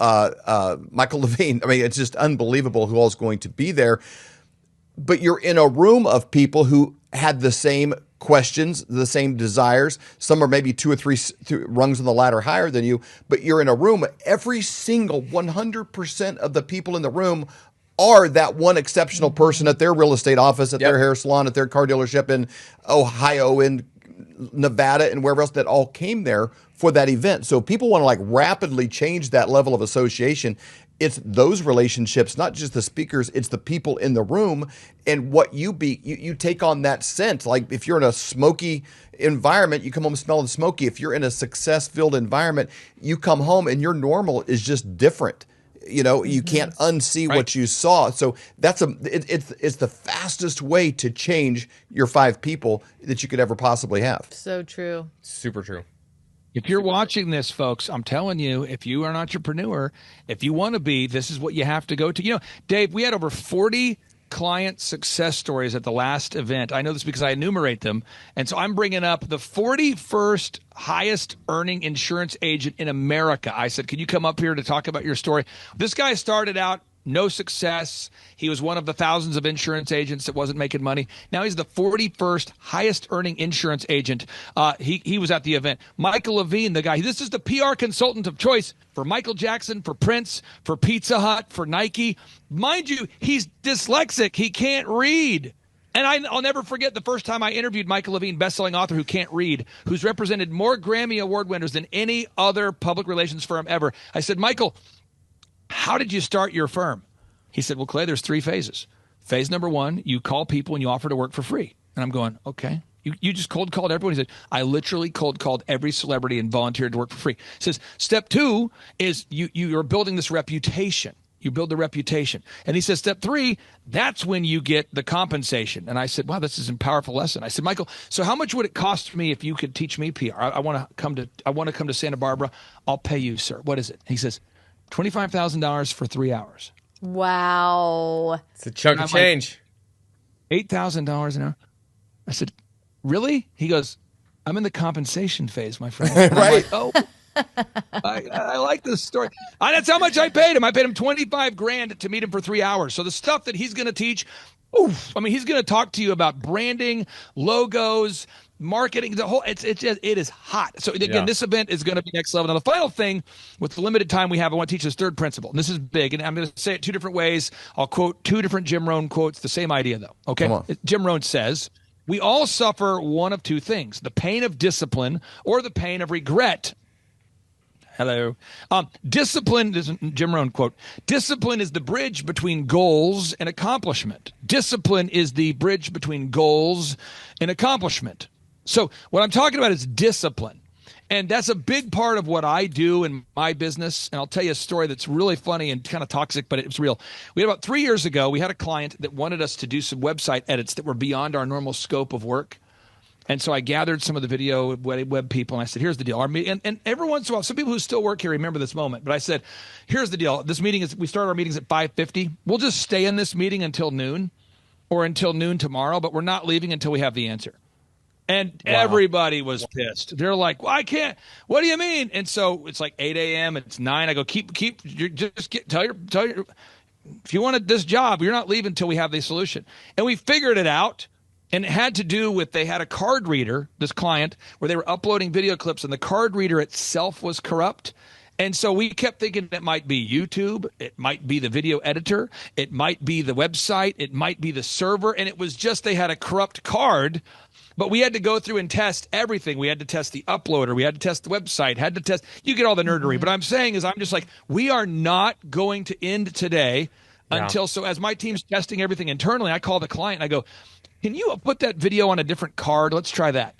Michael Levine. I mean, it's just unbelievable who all is going to be there. But you're in a room of people who had the same questions, the same desires. Some are maybe 2 or 3 rungs on the ladder higher than you, but you're in a room. Every single 100% of the people in the room are that one exceptional person at their real estate office, at their hair salon, at their car dealership in Ohio, in Nevada, and wherever else, that all came there for that event. So people want to like rapidly change that level of association. It's those relationships, not just the speakers, it's the people in the room and what you take on that scent. Like if you're in a smoky environment, you come home smelling smoky. If you're in a success-filled environment, you come home and your normal is just different. You can't unsee what you saw. So it's the fastest way to change your 5 people that you could ever possibly have. So true. Super true. If you're watching this, folks, I'm telling you, if you are an entrepreneur, if you want to be, this is what you have to go to. Dave, we had over 40 client success stories at the last event. I know this because I enumerate them. And so I'm bringing up the 41st highest earning insurance agent in America. I said, can you come up here to talk about your story? This guy started out no success. He was one of the thousands of insurance agents that wasn't making money. Now he's the 41st highest earning insurance agent. He was at the event. Michael Levine, the guy, this is the PR consultant of choice for Michael Jackson, for Prince, for Pizza Hut, for Nike. Mind you, he's dyslexic. He can't read. And I'll never forget the first time I interviewed Michael Levine, best-selling author who can't read, who's represented more Grammy Award winners than any other public relations firm ever. I said, Michael, how did you start your firm? He said, well, Clay, there's 3 phases. Phase number 1, you call people and you offer to work for free. And I'm going, okay. You just cold called everyone. He said, I literally cold called every celebrity and volunteered to work for free. He says, step 2 is you're building this reputation. You build the reputation. And he says, step 3, that's when you get the compensation. And I said, wow, this is a powerful lesson. I said, Michael, so how much would it cost me if you could teach me PR? I want to come to Santa Barbara. I'll pay you, sir. What is it? He says, $25,000 for 3 hours. Wow. It's a chunk of change. Like, $8,000 an hour. I said, really? He goes, I'm in the compensation phase, my friend. And Right. I'm like, I like this story. That's how much I paid him. I paid him $25,000 to meet him for 3 hours. So the stuff that he's going to teach, he's going to talk to you about branding, logos, marketing, the whole. It is hot. So again, this event is going to be next level. Now, the final thing, with the limited time we have, I want to teach this 3rd principle. And this is big, and I'm going to say it 2 different ways. I'll quote 2 different Jim Rohn quotes. The same idea, though. Okay. Jim Rohn says, we all suffer one of 2 things: the pain of discipline or the pain of regret. Hello. Discipline, this is Jim Rohn quote, discipline is the bridge between goals and accomplishment. Discipline is the bridge between goals and accomplishment. So what I'm talking about is discipline. And that's a big part of what I do in my business. And I'll tell you a story that's really funny and kind of toxic, but it's real. We had about 3 years ago, we had a client that wanted us to do some website edits that were beyond our normal scope of work. And so I gathered some of the video web people, and I said, here's the deal. And every once in a while, some people who still work here remember this moment. But I said, here's the deal. This meeting we start our meetings at 5:50. We'll just stay in this meeting until noon or until noon tomorrow, but we're not leaving until we have the answer. And everybody was pissed. They're like, well, I can't. What do you mean? And so it's like 8 a.m. It's 9. I go, tell your, if you wanted this job, you're not leaving until we have the solution. And we figured it out. And it had to do with, they had a card reader, this client, where they were uploading video clips, and the card reader itself was corrupt. And so we kept thinking it might be YouTube, it might be the video editor, it might be the website, it might be the server. And it was just they had a corrupt card. But we had to go through and test everything. We had to test the uploader. We had to test the website. Had to test. You get all the nerdery. But I'm saying is I'm just like, we are not going to end today until, so as my team's testing everything internally, I call the client and I go, can you put that video on a different card? Let's try that.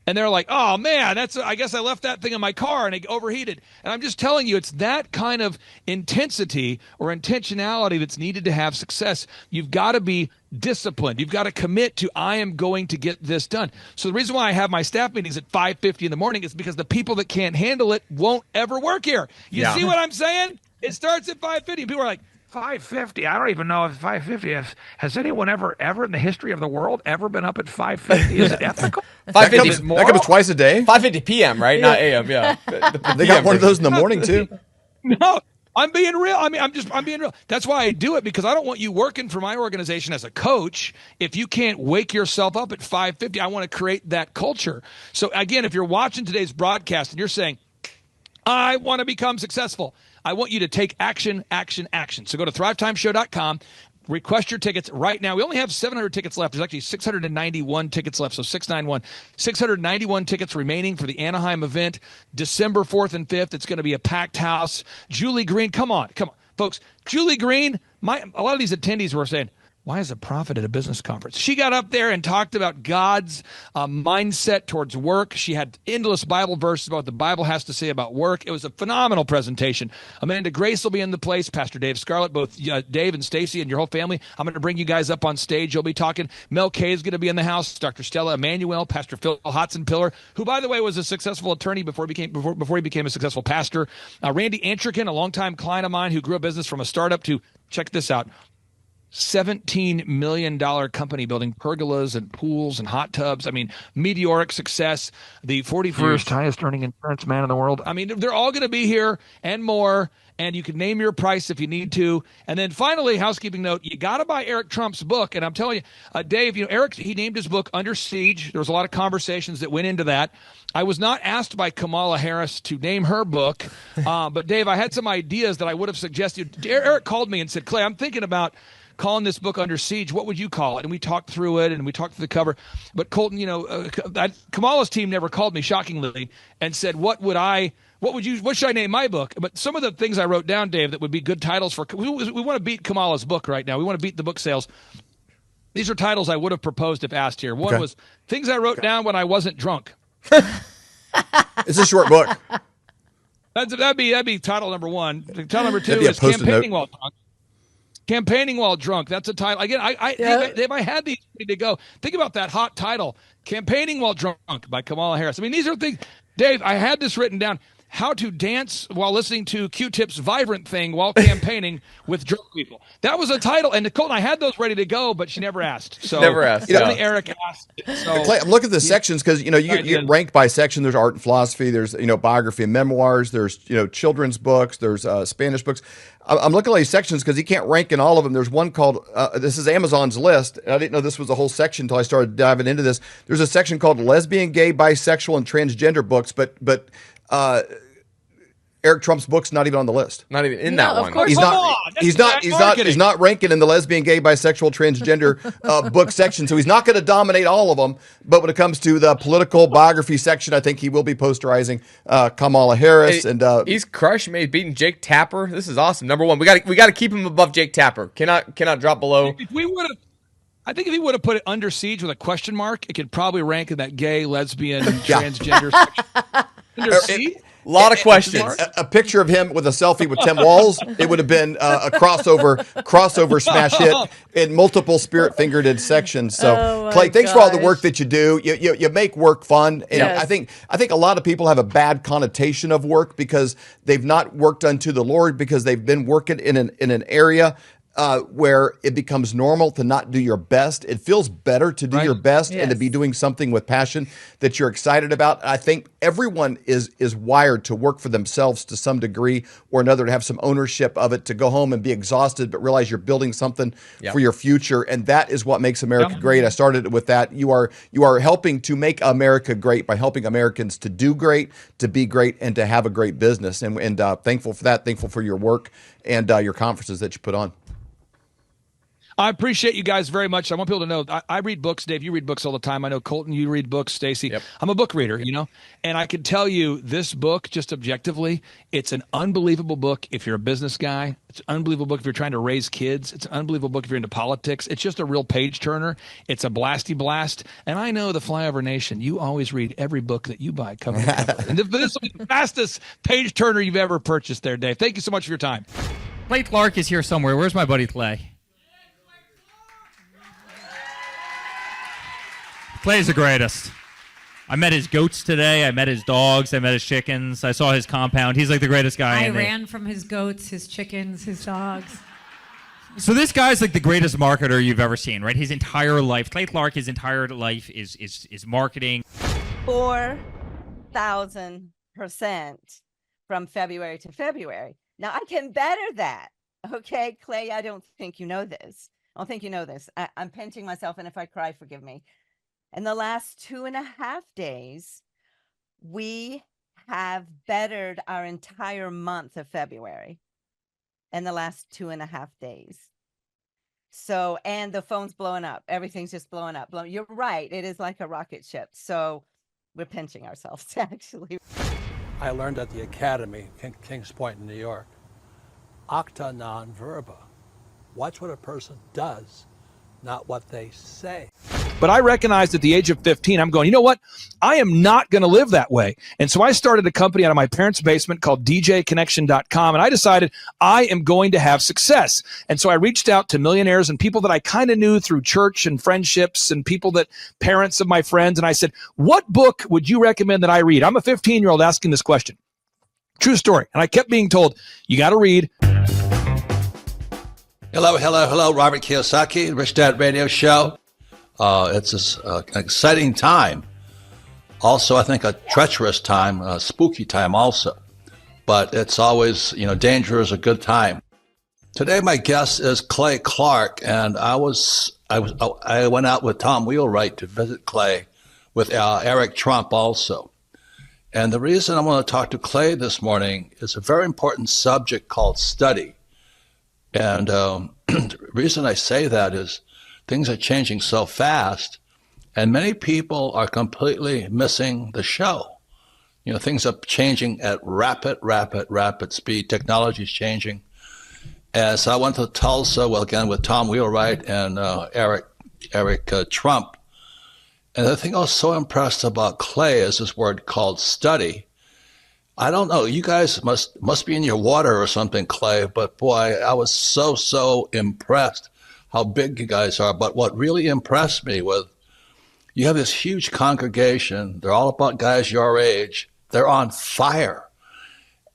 And they're like, oh, man, I guess I left that thing in my car and it overheated. And I'm just telling you, it's that kind of intensity or intentionality that's needed to have success. You've got to be disciplined. You've got to commit to, I am going to get this done. So the reason why I have my staff meetings at 5:50 in the morning is because the people that can't handle it won't ever work here. You see what I'm saying? It starts at 5:50. People are like, 5:50. I don't even know if 5:50 has anyone ever in the history of the world ever been up at 5:50. Is it ethical? 5:50 that comes twice a day. 5:50 p.m. right, not a.m. Yeah, They got one of those in the morning too. No, I'm being real. I mean, I'm being real. That's why I do it, because I don't want you working for my organization as a coach if you can't wake yourself up at 5:50. I want to create that culture. So again, if you're watching today's broadcast and you're saying, I want to become successful, I want you to take action, action, action. So go to thrivetimeshow.com, request your tickets right now. We only have 700 tickets left. There's actually 691 tickets left, so 691. 691 tickets remaining for the Anaheim event, December 4th and 5th. It's going to be a packed house. Julie Green, come on, folks. Julie Green, a lot of these attendees were saying, why is a prophet at a business conference? She got up there and talked about God's mindset towards work. She had endless Bible verses about what the Bible has to say about work. It was a phenomenal presentation. Amanda Grace will be in the place. Pastor Dave Scarlett, both Dave and Stacy and your whole family. I'm going to bring you guys up on stage. You'll be talking. Mel Kay is going to be in the house. Dr. Stella Emanuel, Pastor Phil Hotson-Pillar, who, by the way, was a successful attorney before he became a successful pastor. Randy Antrican, a longtime client of mine who grew a business from a startup to, check this out, $17 million company building pergolas and pools and hot tubs. I mean, meteoric success, the 41st highest earning insurance man in the world. I mean, they're all going to be here and more, and you can name your price if you need to. And then finally, housekeeping note, you got to buy Eric Trump's book. And I'm telling you, Dave, Eric, he named his book Under Siege. There was a lot of conversations that went into that. I was not asked by Kamala Harris to name her book, but Dave, I had some ideas that I would have suggested. Eric called me and said, Clay, I'm thinking about calling this book Under Siege. What would you call it? And we talked through it, and we talked through the cover. But Colton, Kamala's team never called me, shockingly, and said, what should I name my book? But some of the things I wrote down, Dave, that would be good titles for, we want to beat Kamala's book right now. We want to beat the book sales. These are titles I would have proposed if asked here. One was things I wrote down when I wasn't drunk. It's a short book. That'd be title number one. Title number two is campaigning while drunk. Campaigning while drunk. That's a title. Again, if I had these ready to go, think about that hot title, Campaigning While Drunk by Kamala Harris. I mean, these are things, Dave, I had this written down. How to dance while listening to Q-Tip's Vibrant Thing while campaigning with drunk people. That was a title. And Colton, I had those ready to go, but she never asked. So never asked. Only Eric asked. So, Clay, I'm looking at the sections because you get ranked by section. There's art and philosophy. There's biography and memoirs. There's children's books. There's Spanish books. I'm looking at these sections because you can't rank in all of them. There's one called this is Amazon's list. I didn't know this was a whole section until I started diving into this. There's a section called lesbian, gay, bisexual, and transgender books, but Eric Trump's book's not even on the list. Not even in that one. Of course. He's not ranking in the lesbian, gay, bisexual, transgender book section. So he's not going to dominate all of them. But when it comes to the political biography section, I think he will be posterizing Kamala Harris. And he's crushing me, beating Jake Tapper. This is awesome. Number one, we got to keep him above Jake Tapper. Cannot drop below. I think if he would have put it Under Siege with a question mark, it could probably rank in that gay, lesbian, transgender section. Under Siege? A lot of questions. A picture of him with a selfie with Tim Walz. It would have been a crossover smash hit in multiple spirit-fingered sections. So, Clay, thanks for all the work that you do. You make work fun. And Yes. I think a lot of people have a bad connotation of work because they've not worked unto the Lord because they've been working in an area where it becomes normal to not do your best. It feels better to do your best and to be doing something with passion that you're excited about. I think everyone is wired to work for themselves to some degree or another, to have some ownership of it, to go home and be exhausted, but realize you're building something for your future. And that is what makes America great. I started with that. You are helping to make America great by helping Americans to do great, to be great, and to have a great business. And thankful for that. Thankful for your work and your conferences that you put on. I appreciate you guys very much. I want people to know I read books. Dave, you read books all the time. I know, Colton, you read books. Stacy, I'm a book reader, and I can tell you this book, just objectively, it's an unbelievable book if you're a business guy. It's an unbelievable book if you're trying to raise kids. It's an unbelievable book if you're into politics. It's just a real page turner. It's a blasty blast. And I know the Flyover Nation, you always read every book that you buy cover to cover. And this will be the fastest page turner you've ever purchased there, Dave. Thank you so much for your time. Clay Clark is here somewhere. Where's my buddy Clay? Clay's the greatest. I met his goats today. I met his dogs. I met his chickens. I saw his compound. He's like the greatest guy. I ran from his goats, his chickens, his dogs. So this guy's like the greatest marketer you've ever seen, right? His entire life, Clay Clark, his entire life is marketing. 4,000% from February to February. Now I can better that. Okay, Clay, I don't think you know this. I'm pinching myself, and if I cry, forgive me. In the last 2.5 days, we have bettered our entire month of February in the last 2.5 days. So, and the phone's blowing up. Everything's just blowing up. You're right. It is like a rocket ship. So we're pinching ourselves, actually. I learned at the Academy, Kings Point in New York, acta non verba. Watch what a person does, not what they say. But I recognized at the age of 15, I'm going, you know what? I am not going to live that way. And so I started a company out of my parents' basement called djconnection.com. And I decided I am going to have success. And so I reached out to millionaires and people that I kind of knew through church and friendships and parents of my friends. And I said, what book would you recommend that I read? I'm a 15-year-old asking this question. True story. And I kept being told, you got to read. Hello. Robert Kiyosaki, Rich Dad Radio Show. It's an exciting time. Also, I think a treacherous time, a spooky time also. But it's always, danger is a good time. Today, my guest is Clay Clark, and I went out with Tom Wheelwright to visit Clay with Eric Trump also. And the reason I want to talk to Clay this morning is a very important subject called study. And the reason I say that is things are changing so fast, and many people are completely missing the show. Things are changing at rapid speed. Technology is changing. And so I went to Tulsa, again, with Tom Wheelwright and Eric Trump. And the thing I was so impressed about Clay is this word called study. I don't know, you guys must be in your water or something, Clay, but boy, I was so impressed how big you guys are. But what really impressed me was you have this huge congregation. They're all about guys your age. They're on fire.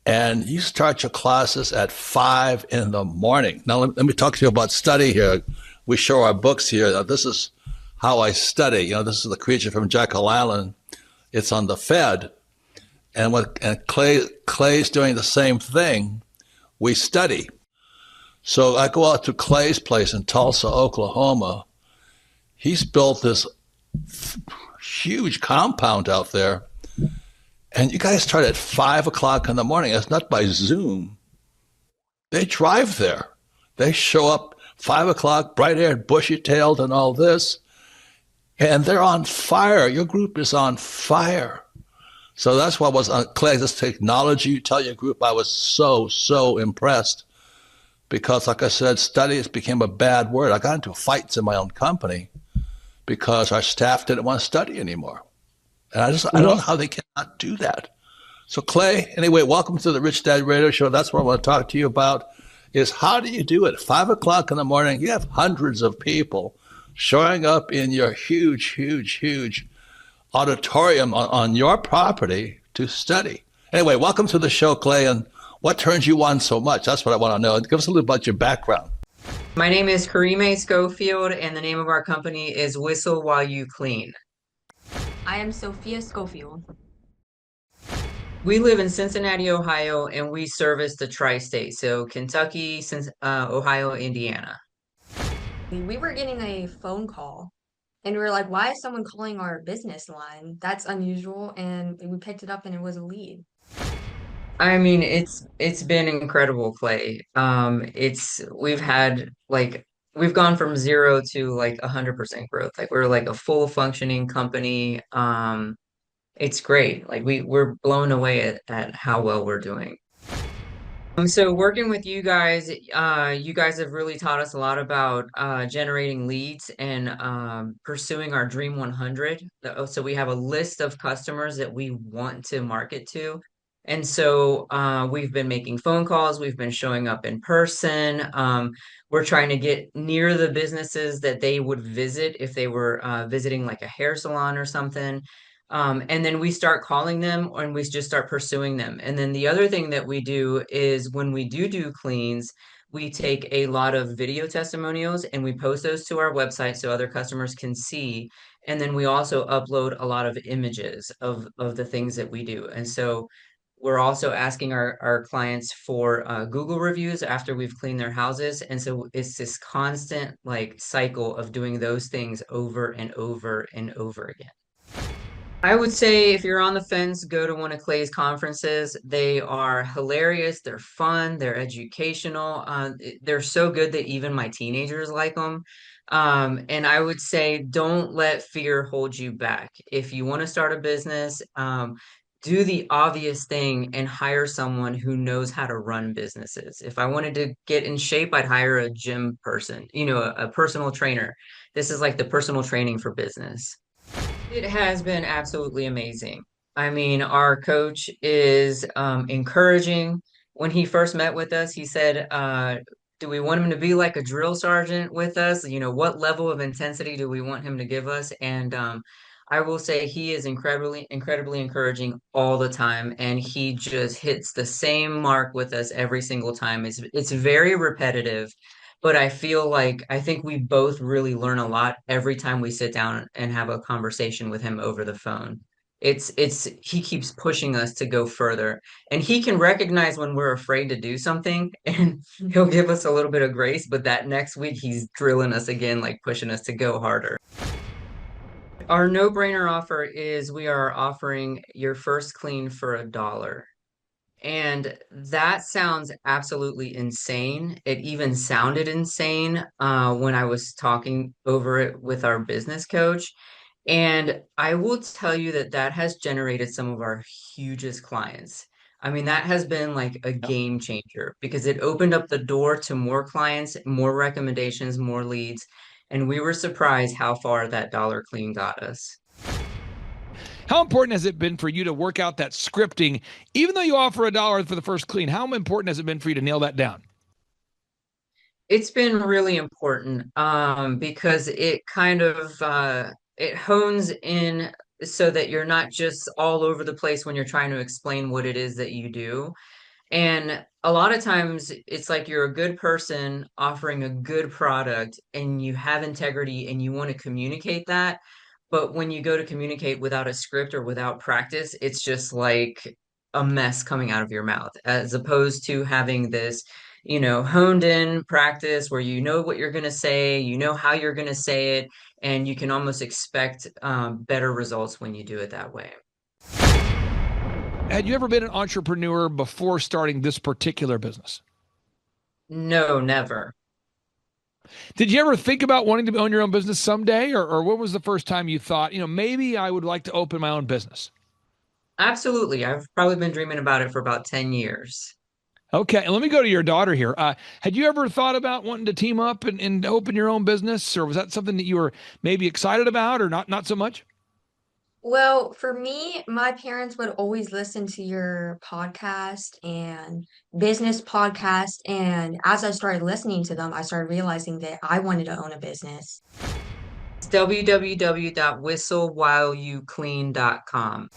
And you start your classes at 5 a.m. Now, let me talk to you about study here. We show our books here. Now, this is how I study. This is the creature from Jekyll Island. It's on the Fed. And Clay's doing the same thing. We study. So I go out to Clay's place in Tulsa, Oklahoma. He's built this huge compound out there. And you guys start at 5 o'clock in the morning. It's not by Zoom. They drive there. They show up 5 o'clock, bright-haired, bushy-tailed and all this. And they're on fire. Your group is on fire. So that's why I was on Clay, this technology you tell your group. I was so impressed. Because, like I said, studies became a bad word. I got into fights in my own company because our staff didn't want to study anymore. And I don't know how they cannot do that. So, Clay, anyway, welcome to the Rich Dad Radio Show. That's what I want to talk to you about, is how do you do it? 5 o'clock in the morning, you have hundreds of people showing up in your huge auditorium on your property to study. Anyway, welcome to the show, Clay, and what turns you on so much? That's what I want to know. Give us a little about your background. My name is Karime Schofield, and the name of our company is Whistle While You Clean. I am Sophia Schofield. We live in Cincinnati, Ohio, and we service the tri-state, so Kentucky, Ohio, Indiana. We were getting a phone call and we were like, why is someone calling our business line? That's unusual. And we picked it up and it was a lead. I mean, it's been incredible, Clay. We've gone from 0 to like 100% growth. Like we're like a full functioning company. It's great. Like we're blown away at how well we're doing. So working with you guys have really taught us a lot about generating leads and pursuing our Dream 100. So we have a list of customers that we want to market to. And so we've been making phone calls, we've been showing up in person. We're trying to get near the businesses that they would visit if they were visiting like a hair salon or something. And then we start calling them and we just start pursuing them. And then the other thing that we do is when we do cleans, we take a lot of video testimonials and we post those to our website so other customers can see. And then we also upload a lot of images of the things that we do. And so we're also asking our clients for Google reviews after we've cleaned their houses. And so it's this constant like cycle of doing those things over and over and over again. I would say if you're on the fence, go to one of Clay's conferences. They are hilarious, they're fun, they're educational. They're so good that even my teenagers like them. And I would say don't let fear hold you back. If you want to start a business, do the obvious thing and hire someone who knows how to run businesses. If I wanted to get in shape, I'd hire a gym person, a personal trainer. This is like the personal training for business. It has been absolutely amazing. I mean, our coach is encouraging. When he first met with us, he said, do we want him to be like a drill sergeant with us? What level of intensity do we want him to give us? And I will say he is incredibly encouraging all the time, and he just hits the same mark with us every single time. It's very repetitive, but I think we both really learn a lot every time we sit down and have a conversation with him over the phone. He keeps pushing us to go further, and he can recognize when we're afraid to do something and he'll give us a little bit of grace, but that next week he's drilling us again, like pushing us to go harder. Our no-brainer offer is we are offering your first clean for $1. And that sounds absolutely insane. It even sounded insane when I was talking over it with our business coach. And I will tell you that that has generated some of our hugest clients. I mean, that has been like a game changer because it opened up the door to more clients, more recommendations, more leads. And we were surprised how far that dollar clean got us. How important has it been for you to work out that scripting, even though you offer $1 for the first clean? How important has it been for you to nail that down? It's been really important because it kind of it hones in so that you're not just all over the place when you're trying to explain what it is that you do. And a lot of times it's like you're a good person offering a good product and you have integrity and you want to communicate that. But when you go to communicate without a script or without practice, it's just like a mess coming out of your mouth, as opposed to having this, honed in practice where you know what you're going to say, you know how you're going to say it, and you can almost expect better results when you do it that way. Had you ever been an entrepreneur before starting this particular business? No, never. Did you ever think about wanting to own your own business someday? Or what was the first time you thought, maybe I would like to open my own business? Absolutely. I've probably been dreaming about it for about 10 years. Okay, and let me go to your daughter here. Had you ever thought about wanting to team up and open your own business? Or was that something that you were maybe excited about or not so much? Well, for me, my parents would always listen to your podcast and business podcast. And as I started listening to them, I started realizing that I wanted to own a business. It's www.whistlewhileyouclean.com.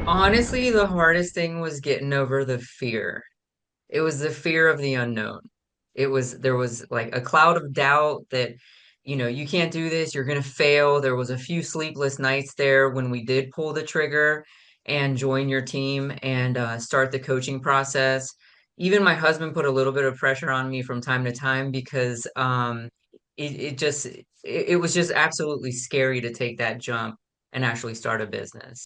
Honestly, the hardest thing was getting over the fear. It was the fear of the unknown. there was like a cloud of doubt that, you can't do this, you're gonna fail. There was a few sleepless nights there when we did pull the trigger and join your team and start the coaching process. Even my husband put a little bit of pressure on me from time to time because it was just absolutely scary to take that jump and actually start a business.